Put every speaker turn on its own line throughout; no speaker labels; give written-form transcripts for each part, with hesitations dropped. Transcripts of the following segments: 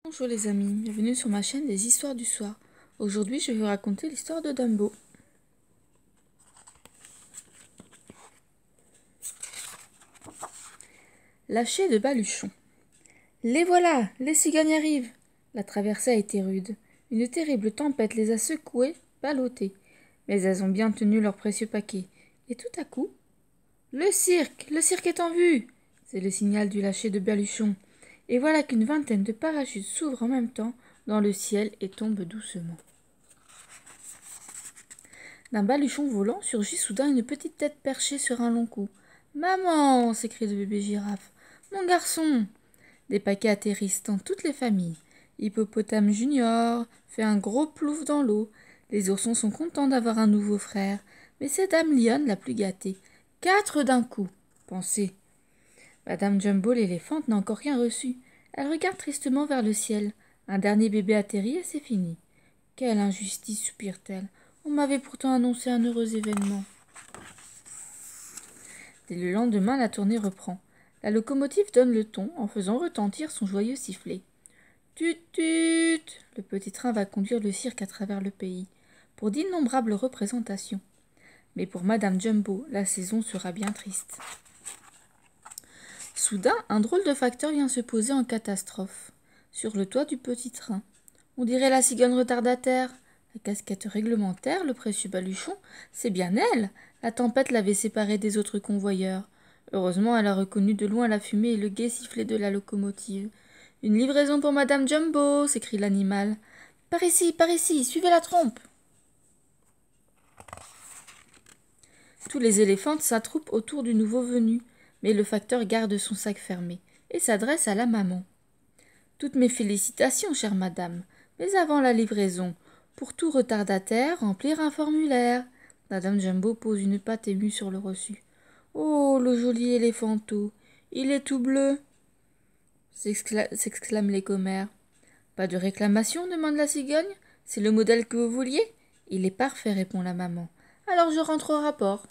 Bonjour les amis, bienvenue sur ma chaîne des histoires du soir. Aujourd'hui je vais vous raconter l'histoire de Dumbo. Lâché de baluchon. Les voilà, les cigognes arrivent. La traversée a été rude. Une terrible tempête les a secouées, ballottées. Mais elles ont bien tenu leur précieux paquet. Et tout à coup, le cirque est en vue. C'est le signal du lâcher de baluchon. Et voilà qu'une vingtaine de parachutes s'ouvrent en même temps dans le ciel et tombent doucement. D'un baluchon volant surgit soudain une petite tête perchée sur un long cou. « Maman !» s'écrie le bébé girafe. « Mon garçon !» Des paquets atterrissent dans toutes les familles. Hippopotame Junior fait un gros plouf dans l'eau. Les oursons sont contents d'avoir un nouveau frère. Mais c'est Dame Lionne la plus gâtée. 4 d'un coup. Pensez. Madame Jumbo l'éléphante n'a encore rien reçu. Elle regarde tristement vers le ciel. Un dernier bébé atterrit et c'est fini. Quelle injustice, soupire-t-elle. On m'avait pourtant annoncé un heureux événement. Dès le lendemain, la tournée reprend. La locomotive donne le ton en faisant retentir son joyeux sifflet. Tut tut. Le petit train va conduire le cirque à travers le pays, pour d'innombrables représentations. Mais pour Madame Jumbo, la saison sera bien triste. Soudain, un drôle de facteur vient se poser en catastrophe, sur le toit du petit train. On dirait la cigogne retardataire. La casquette réglementaire, le précieux baluchon, c'est bien elle. La tempête l'avait séparée des autres convoyeurs. Heureusement, elle a reconnu de loin la fumée et le gai sifflet de la locomotive. « Une livraison pour Madame Jumbo !» s'écrie l'animal. « Par ici, suivez la trompe !» Tous les éléphants s'attroupent autour du nouveau venu, mais le facteur garde son sac fermé et s'adresse à la maman. « Toutes mes félicitations, chère madame, mais avant la livraison, pour tout retardataire, remplir un formulaire. » Madame Jumbo pose une patte émue sur le reçu. « Oh, le joli éléphanteau, il est tout bleu !» s'exclament les commères. « Pas de réclamation ?» demande la cigogne. « C'est le modèle que vous vouliez ?»« Il est parfait » répond la maman. « Alors je rentre au rapport. »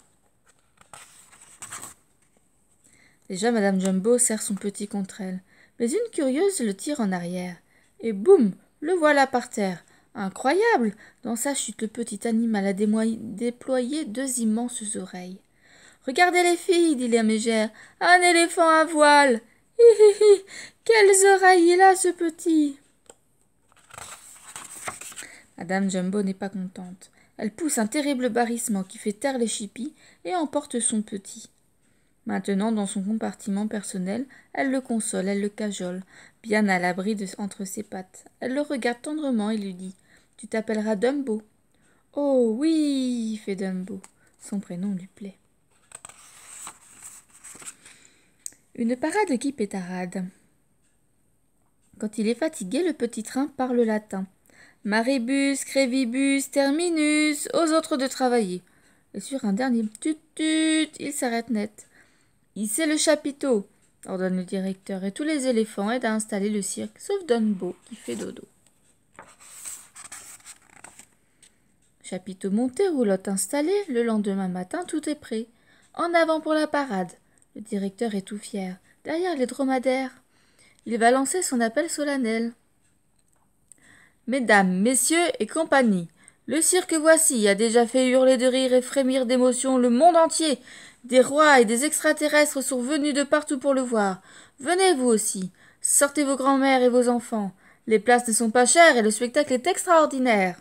Déjà Madame Jumbo serre son petit contre elle, mais une curieuse le tire en arrière. Et boum, le voilà par terre. Incroyable! Dans sa chute, le petit animal a déployé 2 immenses oreilles. « Regardez les filles, dit la mégère, un éléphant à voile. Hi hi hi, quelles oreilles il a ce petit !» Madame Jumbo n'est pas contente. Elle pousse un terrible barrissement qui fait taire les chippies et emporte son petit. Maintenant, dans son compartiment personnel, elle le console, elle le cajole, bien à l'abri entre ses pattes. Elle le regarde tendrement et lui dit « Tu t'appelleras Dumbo. »« Oh oui, fait Dumbo. Son prénom lui plaît. Une parade qui pétarade. Quand il est fatigué, le petit train parle latin. « Maribus, crevibus, terminus, aux autres de travailler. » Et sur un dernier tut-tut, il s'arrête net. « Hissez le chapiteau !» ordonne le directeur, et tous les éléphants aident à installer le cirque, sauf Dumbo, qui fait dodo. Chapiteau monté, roulotte installée, le lendemain matin, tout est prêt. En avant pour la parade. Le directeur est tout fier. Derrière les dromadaires, il va lancer son appel solennel. « Mesdames, messieurs et compagnie, le cirque voici a déjà fait hurler de rire et frémir d'émotion le monde entier. Des rois et des extraterrestres sont venus de partout pour le voir. Venez vous aussi. Sortez vos grands-mères et vos enfants. Les places ne sont pas chères et le spectacle est extraordinaire. »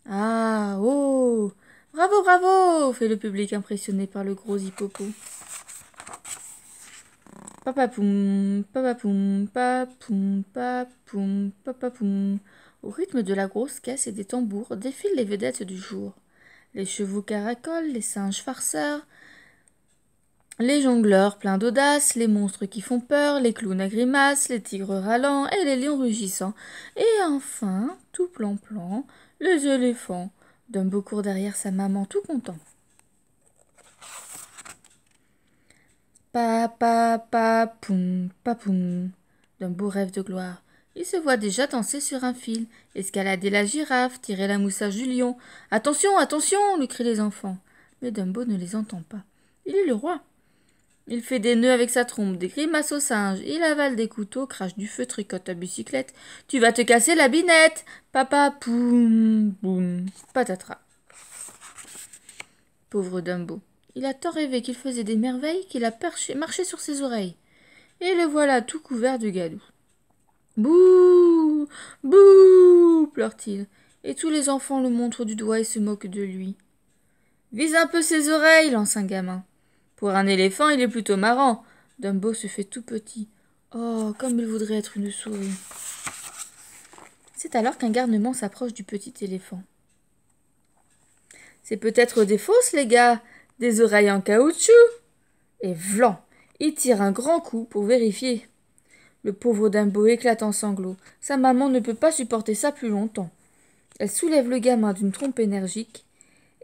« Ah, oh, bravo, bravo !» fait le public impressionné par le gros hippopot. Papapoum, papapoum, papoum, papoum, papapoum. Au rythme de la grosse caisse et des tambours défilent les vedettes du jour. Les chevaux caracoles, les singes farceurs, les jongleurs pleins d'audace, les monstres qui font peur, les clowns à grimaces, les tigres râlants et les lions rugissants. Et enfin, tout plan-plan, les éléphants. Dumbo court derrière sa maman tout content. Pa, pa, pa, poum, pa, poum. Dumbo rêve de gloire. Il se voit déjà danser sur un fil, escalader la girafe, tirer la moustache du lion. « Attention, attention !» lui crient les enfants. Mais Dumbo ne les entend pas. Il est le roi. Il fait des nœuds avec sa trompe, des grimaces au singe, il avale des couteaux, crache du feu, tricote ta bicyclette. Tu vas te casser la binette. Papa, poum, boum, patatras. Pauvre Dumbo. Il a tant rêvé qu'il faisait des merveilles qu'il a marché sur ses oreilles. Et le voilà tout couvert de galou. Bouh, bouh, pleure-t-il. Et tous les enfants le montrent du doigt et se moquent de lui. Vise un peu ses oreilles, lance un gamin. Pour un éléphant, il est plutôt marrant. Dumbo se fait tout petit. Oh, comme il voudrait être une souris. C'est alors qu'un garnement s'approche du petit éléphant. C'est peut-être des fausses, les gars, des oreilles en caoutchouc. Et vlan, il tire un grand coup pour vérifier. Le pauvre Dumbo éclate en sanglots. Sa maman ne peut pas supporter ça plus longtemps. Elle soulève le gamin d'une trompe énergique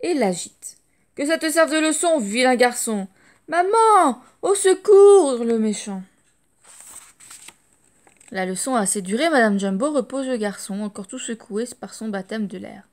et l'agite. « Que ça te serve de leçon, vilain garçon !»« Maman, au secours !» hurle le méchant. La leçon a assez duré, Madame Jumbo repose le garçon, encore tout secoué par son baptême de l'air.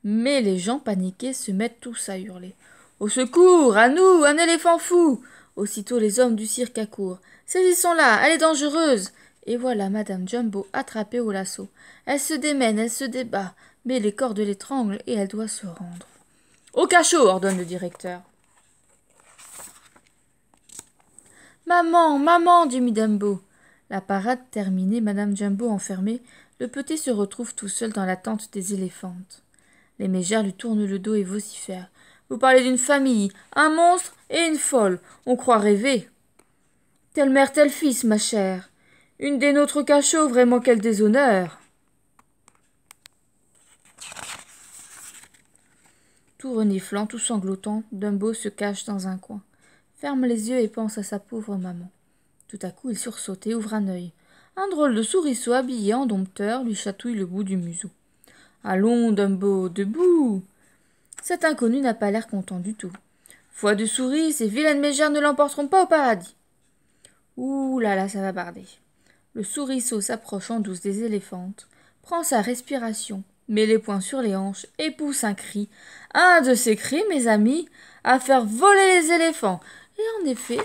Mais les gens paniqués se mettent tous à hurler. « Au secours, à nous, un éléphant fou !» Aussitôt les hommes du cirque accourent. « Saisissons-la, elle est dangereuse !» Et voilà Madame Jumbo attrapée au lasso. Elle se démène, elle se débat, mais les cordes l'étranglent et elle doit se rendre. « Au cachot !» ordonne le directeur. « Maman, maman !» gémit Dumbo. La parade terminée, Madame Jumbo enfermée, le petit se retrouve tout seul dans la tente des éléphantes. Les mégères lui tournent le dos et vocifèrent. « Vous parlez d'une famille, un monstre et une folle. On croit rêver. »« Telle mère, tel fils, ma chère. Une des nôtres cachots, vraiment quel déshonneur !» Tout reniflant, tout sanglotant, Dumbo se cache dans un coin, ferme les yeux et pense à sa pauvre maman. Tout à coup, il sursaute et ouvre un œil. Un drôle de souriceau habillé en dompteur lui chatouille le bout du museau. « Allons, Dumbo, debout !» Cet inconnu n'a pas l'air content du tout. « Foi de souris, ces vilaines mégères ne l'emporteront pas au paradis !» Ouh là là, ça va barder. Le souriceau s'approche en douce des éléphantes, prend sa respiration, met les poings sur les hanches et pousse un cri. Un de ces cris, mes amis, à faire voler les éléphants. Et en effet,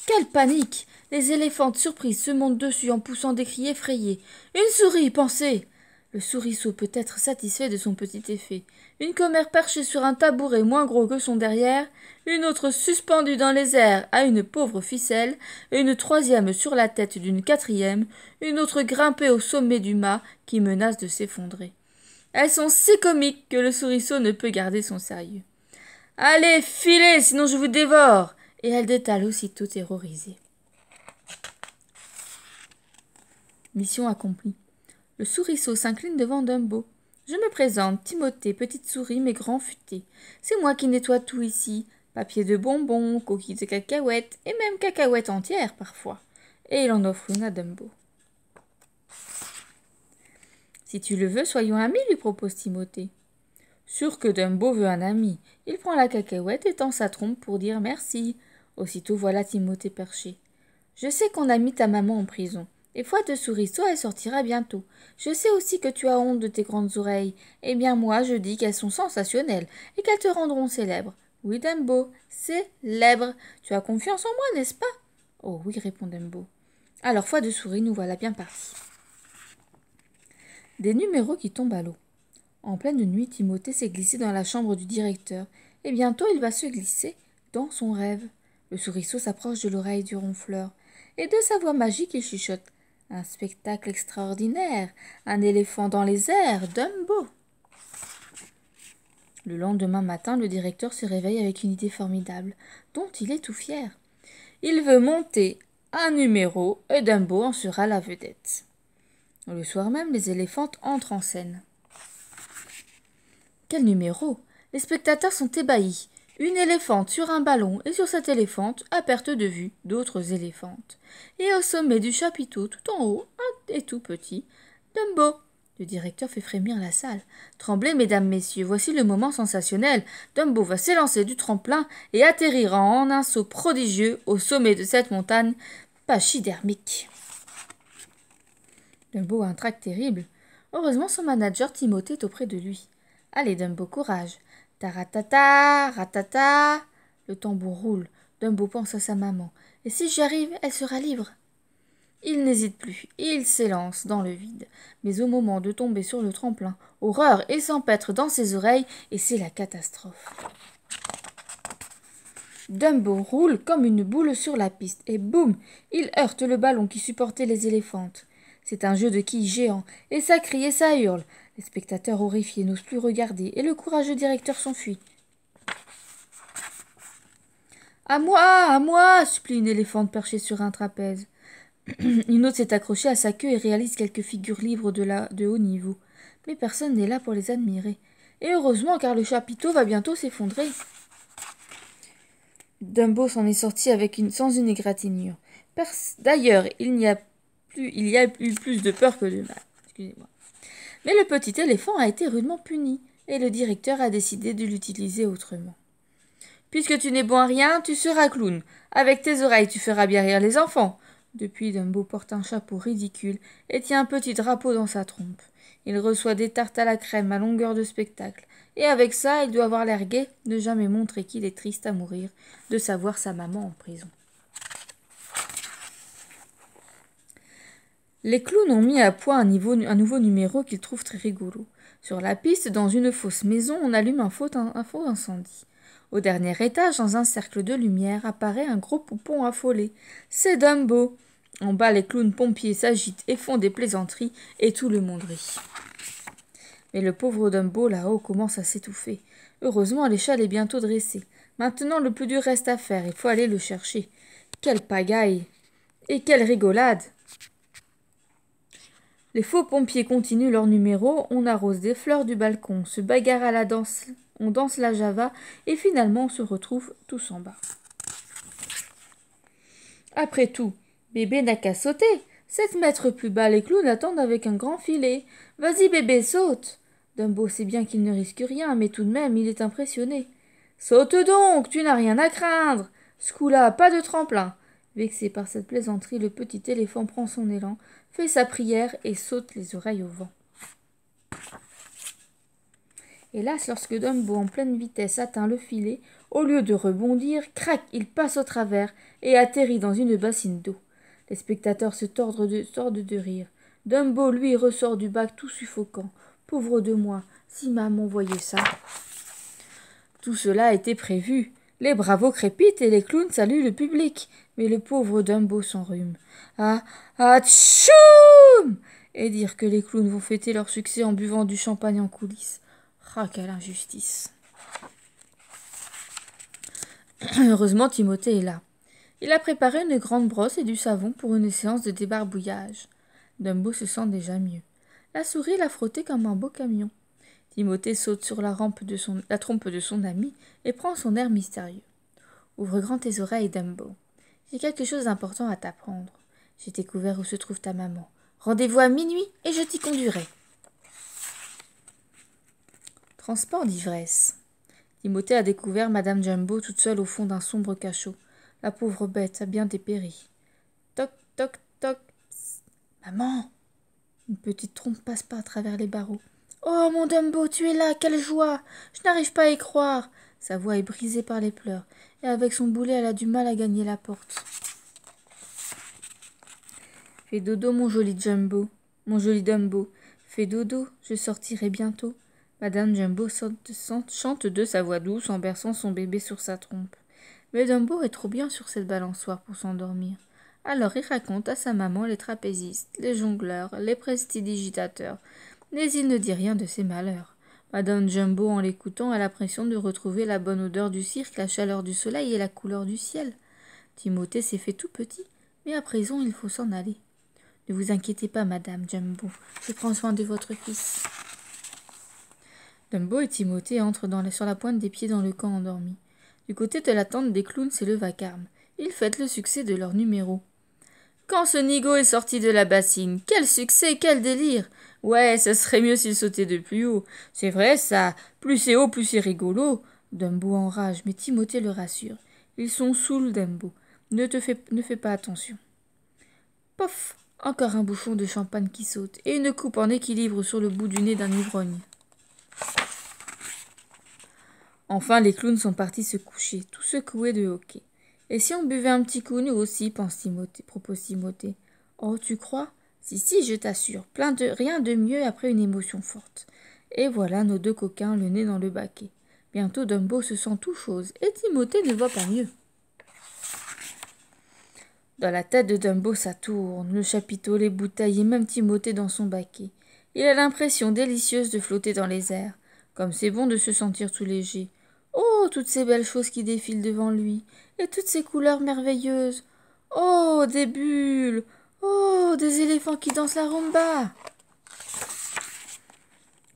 quelle panique! Les éléphantes surprises se montent dessus en poussant des cris effrayés. Une souris, pensez! Le souriceau peut être satisfait de son petit effet. Une commère perchée sur un tabouret moins gros que son derrière, une autre suspendue dans les airs à une pauvre ficelle, et une troisième sur la tête d'une quatrième, une autre grimpée au sommet du mât qui menace de s'effondrer. Elles sont si comiques que le souriceau ne peut garder son sérieux. « Allez, filez, sinon je vous dévore !» Et elle détale aussitôt terrorisée. Mission accomplie. Le souriceau s'incline devant Dumbo. « Je me présente, Timothée, petite souris, mais grand futé. C'est moi qui nettoie tout ici. Papier de bonbons, coquilles de cacahuètes, et même cacahuètes entières parfois. » Et il en offre une à Dumbo. « Si tu le veux, soyons amis, lui propose Timothée. Sûr que Dumbo veut un ami. Il prend la cacahuète et tend sa trompe pour dire merci. Aussitôt voilà Timothée perché. « Je sais qu'on a mis ta maman en prison. Et foi de souriceau, elle sortira bientôt. Je sais aussi que tu as honte de tes grandes oreilles. Eh bien moi, je dis qu'elles sont sensationnelles et qu'elles te rendront célèbre. Oui, Dumbo, célèbre. Tu as confiance en moi, n'est-ce pas? Oh oui, répond Dumbo. Alors, foi de souris, nous voilà bien partis. Des numéros qui tombent à l'eau. En pleine nuit, Timothée s'est glissé dans la chambre du directeur, et bientôt il va se glisser dans son rêve. Le souriceau s'approche de l'oreille du ronfleur, et de sa voix magique il chuchote. Un spectacle extraordinaire, un éléphant dans les airs, Dumbo. Le lendemain matin, le directeur se réveille avec une idée formidable, dont il est tout fier. Il veut monter un numéro et Dumbo en sera la vedette. Le soir même, les éléphantes entrent en scène. Quel numéro! Les spectateurs sont ébahis. Une éléphante sur un ballon et sur cette éléphante, à perte de vue, d'autres éléphantes. Et au sommet du chapiteau, tout en haut, un et tout petit, Dumbo. Le directeur fait frémir la salle. Tremblez, mesdames, messieurs, voici le moment sensationnel. Dumbo va s'élancer du tremplin et atterrir en un saut prodigieux au sommet de cette montagne pachydermique. Dumbo a un trac terrible. Heureusement, son manager Timothée est auprès de lui. Allez, Dumbo, courage. Taratata, ratata. Le tambour roule. Dumbo pense à sa maman. Et si j'y arrive, elle sera libre. Il n'hésite plus, il s'élance dans le vide. Mais au moment de tomber sur le tremplin, horreur, il s'empêtre dans ses oreilles et c'est la catastrophe. Dumbo roule comme une boule sur la piste et boum, il heurte le ballon qui supportait les éléphantes. C'est un jeu de quilles géant et ça crie et ça hurle. Les spectateurs horrifiés n'osent plus regarder et le courageux directeur s'enfuit. « À moi !» supplie une éléphante perchée sur un trapèze. Une autre s'est accrochée à sa queue et réalise quelques figures libres de haut niveau. Mais personne n'est là pour les admirer. Et heureusement car le chapiteau va bientôt s'effondrer. Dumbo s'en est sorti sans une égratignure. D'ailleurs, il y a eu plus de peur que de mal. Excusez-moi. Mais le petit éléphant a été rudement puni, et le directeur a décidé de l'utiliser autrement. Puisque tu n'es bon à rien, tu seras clown. Avec tes oreilles, tu feras bien rire les enfants. Depuis, Dumbo porte un chapeau ridicule et tient un petit drapeau dans sa trompe. Il reçoit des tartes à la crème à longueur de spectacle. Et avec ça, il doit avoir l'air gai, ne jamais montrer qu'il est triste à mourir, de savoir sa maman en prison. Les clowns ont mis à point un nouveau numéro qu'ils trouvent très rigolo. Sur la piste, dans une fausse maison, on allume un faux incendie. Au dernier étage, dans un cercle de lumière, apparaît un gros poupon affolé. C'est Dumbo. En bas, les clowns pompiers s'agitent et font des plaisanteries, et tout le monde rit. Mais le pauvre Dumbo, là-haut, commence à s'étouffer. Heureusement, l'échelle est bientôt dressée. Maintenant, le plus dur reste à faire, il faut aller le chercher. Quelle pagaille! Et quelle rigolade! Les faux pompiers continuent leur numéro, on arrose des fleurs du balcon, on se bagarre à la danse, on danse la java, et finalement on se retrouve tous en bas. Après tout, bébé n'a qu'à sauter. 7 mètres plus bas, les clowns attendent avec un grand filet. Vas-y bébé, saute. Dumbo sait bien qu'il ne risque rien, mais tout de même il est impressionné. Saute donc, tu n'as rien à craindre. Ce coup-là, pas de tremplin. Vexé par cette plaisanterie, le petit éléphant prend son élan, fait sa prière et saute les oreilles au vent. Hélas, lorsque Dumbo en pleine vitesse atteint le filet, au lieu de rebondir, crac, il passe au travers et atterrit dans une bassine d'eau. Les spectateurs se tordent de rire. Dumbo, lui, ressort du bac tout suffocant. Pauvre de moi, si maman voyait ça. Tout cela était prévu. Les bravos crépitent et les clowns saluent le public. Mais le pauvre Dumbo s'enrhume. Tchoum! Et dire que les clowns vont fêter leur succès en buvant du champagne en coulisses. Ah, quelle injustice. Heureusement, Timothée est là. Il a préparé une grande brosse et du savon pour une séance de débarbouillage. Dumbo se sent déjà mieux. La souris l'a frotté comme un beau camion. Timothée saute sur la trompe de son ami et prend son air mystérieux. Ouvre grand tes oreilles, Dumbo. J'ai quelque chose d'important à t'apprendre. J'ai découvert où se trouve ta maman. Rendez-vous à minuit et je t'y conduirai. Transport d'ivresse. Timothée a découvert Madame Jumbo toute seule au fond d'un sombre cachot. La pauvre bête a bien dépéri. Toc, toc, toc. Psst. Maman! Une petite trompe passe pas à travers les barreaux. Oh, mon Dumbo, tu es là, quelle joie! Je n'arrive pas à y croire. Sa voix est brisée par les pleurs, et avec son boulet, elle a du mal à gagner la porte. Fais dodo, mon joli Dumbo. Fais dodo, je sortirai bientôt. Madame Jumbo chante de sa voix douce en berçant son bébé sur sa trompe. Mais Dumbo est trop bien sur cette balançoire pour s'endormir. Alors il raconte à sa maman les trapézistes, les jongleurs, les prestidigitateurs, mais il ne dit rien de ses malheurs. Madame Jumbo, en l'écoutant, a l'impression de retrouver la bonne odeur du cirque, la chaleur du soleil et la couleur du ciel. Timothée s'est fait tout petit, mais à présent il faut s'en aller. Ne vous inquiétez pas, Madame Jumbo, je prends soin de votre fils. Dumbo et Timothée entrent sur la pointe des pieds dans le camp endormi. Du côté de la tente des clowns, c'est le vacarme. Ils fêtent le succès de leur numéro. Quand ce nigo est sorti de la bassine, quel succès, quel délire! Ouais, ça serait mieux s'il sautait de plus haut. C'est vrai, ça. Plus c'est haut, plus c'est rigolo. Dumbo enrage, mais Timothée le rassure. Ils sont saouls, Dumbo. Ne fais pas attention. Pof! Encore un bouchon de champagne qui saute, et une coupe en équilibre sur le bout du nez d'un ivrogne. Enfin, les clowns sont partis se coucher, tout secoués de hoquet. Et si on buvait un petit coup, nous aussi, propose Timothée. Oh, tu crois? Si, je t'assure, rien de mieux après une émotion forte. Et voilà nos deux coquins, le nez dans le baquet. Bientôt Dumbo se sent tout chose, et Timothée ne voit pas mieux. Dans la tête de Dumbo, ça tourne, le chapiteau, les bouteilles et même Timothée dans son baquet. Il a l'impression délicieuse de flotter dans les airs. Comme c'est bon de se sentir tout léger. Oh, toutes ces belles choses qui défilent devant lui, et toutes ces couleurs merveilleuses. Oh, des bulles. Oh, des éléphants qui dansent la rumba.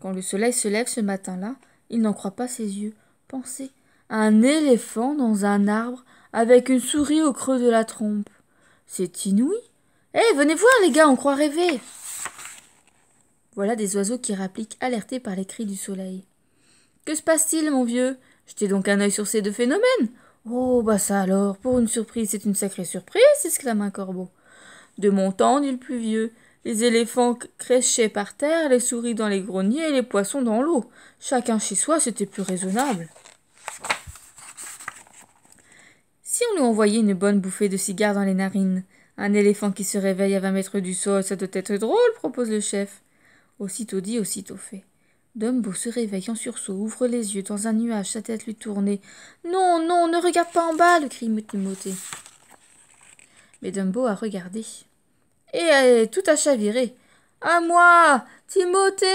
Quand le soleil se lève ce matin-là, il n'en croit pas ses yeux. Pensez, un éléphant dans un arbre avec une souris au creux de la trompe. C'est inouï. Eh, venez voir les gars, on croit rêver. Voilà des oiseaux qui rappliquent, alertés par les cris du soleil. Que se passe-t-il, mon vieux? Jetez donc un œil sur ces deux phénomènes. Oh, bah ça alors, pour une surprise, c'est une sacrée surprise, s'exclama un corbeau. De mon temps, dit le plus vieux, les éléphants crèchaient par terre, les souris dans les greniers et les poissons dans l'eau. Chacun chez soi, c'était plus raisonnable. Si on lui envoyait une bonne bouffée de cigare dans les narines, un éléphant qui se réveille à 20 mètres du sol, ça doit être drôle, propose le chef. Aussitôt dit, aussitôt fait. Dumbo se réveille en sursaut, ouvre les yeux dans un nuage, sa tête lui tournée. Non, non, ne regarde pas en bas, le crie Timothée. Mais Dumbo a regardé. Et tout a chaviré. À moi, Timothée!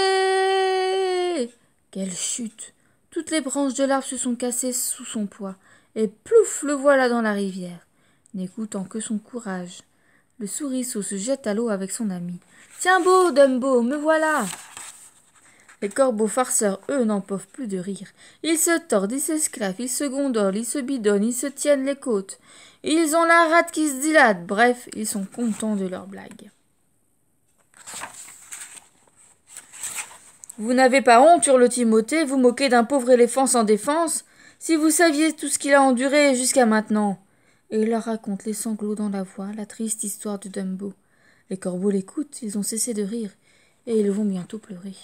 Quelle chute! Toutes les branches de l'arbre se sont cassées sous son poids, et plouf, le voilà dans la rivière. N'écoutant que son courage, le souriceau se jette à l'eau avec son ami. Tiens beau, Dumbo, me voilà! Les corbeaux farceurs, eux, n'en peuvent plus de rire. Ils se tordent, ils s'esclaffent, ils se gondolent, ils se bidonnent, ils se tiennent les côtes. Ils ont la rate qui se dilate. Bref, ils sont contents de leur blague. Vous n'avez pas honte, hurle Timothée, vous moquez d'un pauvre éléphant sans défense, si vous saviez tout ce qu'il a enduré jusqu'à maintenant. Et il leur raconte, les sanglots dans la voix, la triste histoire de Dumbo. Les corbeaux l'écoutent, ils ont cessé de rire, et ils vont bientôt pleurer.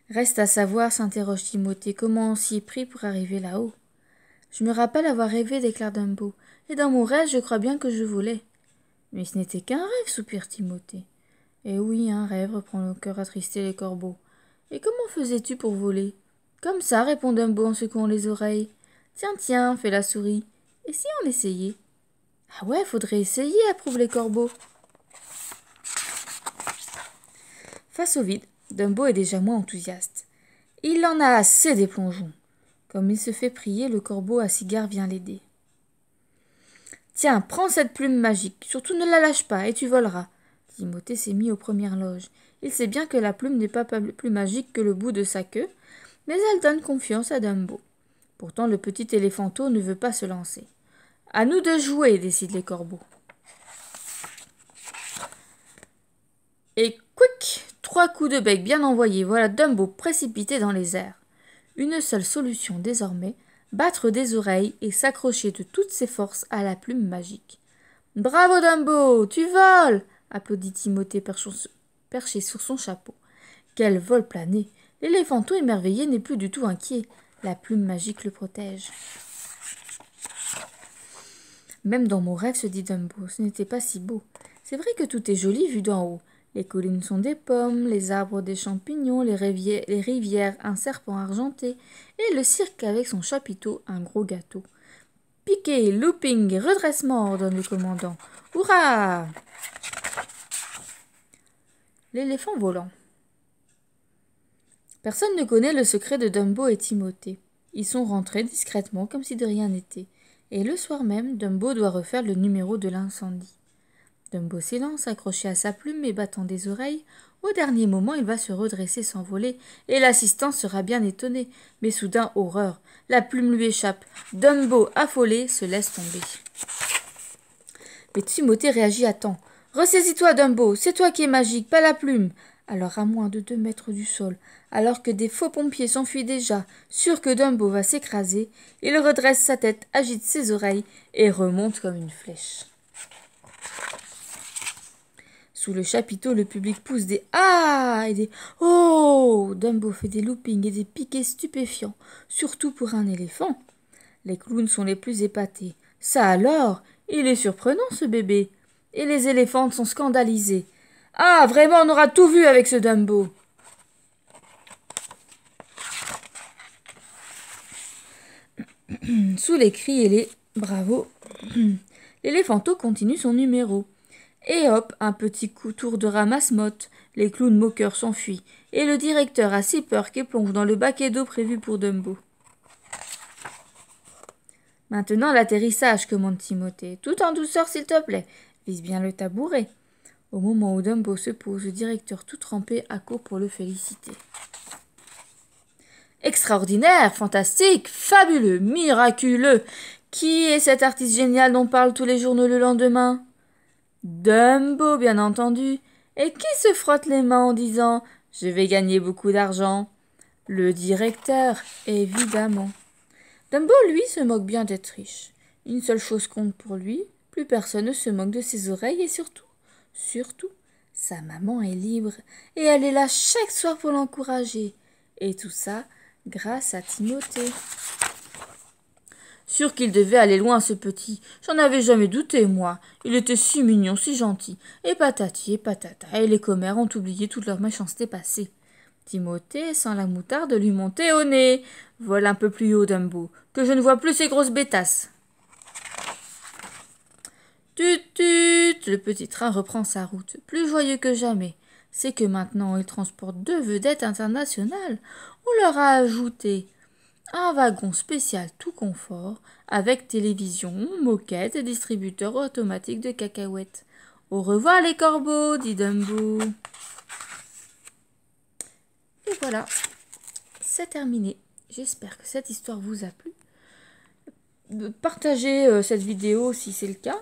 Reste à savoir, s'interroge Timothée, comment on s'y est pris pour arriver là-haut. Je me rappelle avoir rêvé, déclare Dumbo, et dans mon rêve, je crois bien que je volais. Mais ce n'était qu'un rêve, soupire Timothée. Eh oui, un rêve, reprend le cœur attristé les corbeaux. Et comment faisais-tu pour voler? Comme ça, répond Dumbo en secouant les oreilles. Tiens, tiens, fait la souris. Et si on essayait? Ah ouais, faudrait essayer, approuvent les corbeaux. Face au vide, Dumbo est déjà moins enthousiaste. Il en a assez des plongeons. Comme il se fait prier, le corbeau à cigare vient l'aider. Tiens, prends cette plume magique, surtout ne la lâche pas, et tu voleras. Timothée s'est mis aux premières loges. Il sait bien que la plume n'est pas plus magique que le bout de sa queue, mais elle donne confiance à Dumbo. Pourtant, le petit éléphanteau ne veut pas se lancer. À nous de jouer, décident les corbeaux. Et quick, 3 coups de bec bien envoyés, voilà Dumbo précipité dans les airs. Une seule solution désormais, battre des oreilles et s'accrocher de toutes ses forces à la plume magique. « Bravo Dumbo, tu voles !» applaudit Timothée perché sur son chapeau. Quel vol plané! L'éléphanteau émerveillé n'est plus du tout inquiet. La plume magique le protège. Même dans mon rêve, se dit Dumbo, ce n'était pas si beau. C'est vrai que tout est joli vu d'en haut. Les collines sont des pommes, les arbres des champignons, les rivières un serpent argenté, et le cirque avec son chapiteau un gros gâteau. Piqué, looping, redressement, ordonne le commandant. Hurrah! L'éléphant volant. Personne ne connaît le secret de Dumbo et Timothée. Ils sont rentrés discrètement comme si de rien n'était. Et le soir même, Dumbo doit refaire le numéro de l'incendie. Dumbo s'élance, accroché à sa plume et battant des oreilles. Au dernier moment, il va se redresser, s'envoler, et l'assistant sera bien étonné. Mais soudain, horreur, la plume lui échappe. Dumbo, affolé, se laisse tomber. Mais Timothée réagit à temps. « Ressaisis-toi, Dumbo, c'est toi qui es magique, pas la plume !» Alors à moins de 2 mètres du sol, alors que des faux pompiers s'enfuient déjà, sûr que Dumbo va s'écraser, il redresse sa tête, agite ses oreilles et remonte comme une flèche. Sous le chapiteau, le public pousse des « Ah !» et des « Oh !» Dumbo fait des loopings et des piquets stupéfiants, surtout pour un éléphant. Les clowns sont les plus épatés. Ça alors, il est surprenant ce bébé. Et les éléphantes sont scandalisées. Ah, vraiment, on aura tout vu avec ce Dumbo. Sous les cris et les bravos, l'éléphanto continue son numéro. Et hop, un petit tour de ramasse-motte. Les clowns moqueurs s'enfuient. Et le directeur a si peur qu'il plonge dans le baquet d'eau prévu pour Dumbo. Maintenant l'atterrissage, commande Timothée. Tout en douceur, s'il te plaît. Vise bien le tabouret. Au moment où Dumbo se pose, le directeur tout trempé accourt pour le féliciter. Extraordinaire, fantastique, fabuleux, miraculeux. Qui est cet artiste génial dont parlent tous les journaux le lendemain? Dumbo, bien entendu. Et qui se frotte les mains en disant « Je vais gagner beaucoup d'argent » ? Le directeur, évidemment. Dumbo, lui, se moque bien d'être riche. Une seule chose compte pour lui, plus personne ne se moque de ses oreilles et surtout, sa maman est libre et elle est là chaque soir pour l'encourager. Et tout ça grâce à Timothée. Sûr qu'il devait aller loin, ce petit. J'en avais jamais douté, moi. Il était si mignon, si gentil. Et patati et patata, et les commères ont oublié toute leur méchanceté passée. Timothée sent la moutarde lui monter au nez. Vole un peu plus haut, Dumbo, que je ne vois plus ces grosses bêtasses. Tut tut, le petit train reprend sa route, plus joyeux que jamais. C'est que maintenant il transporte 2 vedettes internationales. On leur a ajouté un wagon spécial tout confort, avec télévision, moquette et distributeur automatique de cacahuètes. Au revoir les corbeaux, dit Dumbo. Et voilà, c'est terminé. J'espère que cette histoire vous a plu. Partagez cette vidéo si c'est le cas.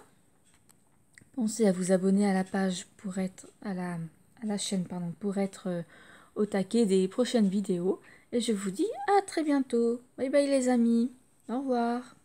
Pensez à vous abonner à la page pour être à la chaîne pour être au taquet des prochaines vidéos. Et je vous dis à très bientôt. Bye bye les amis. Au revoir.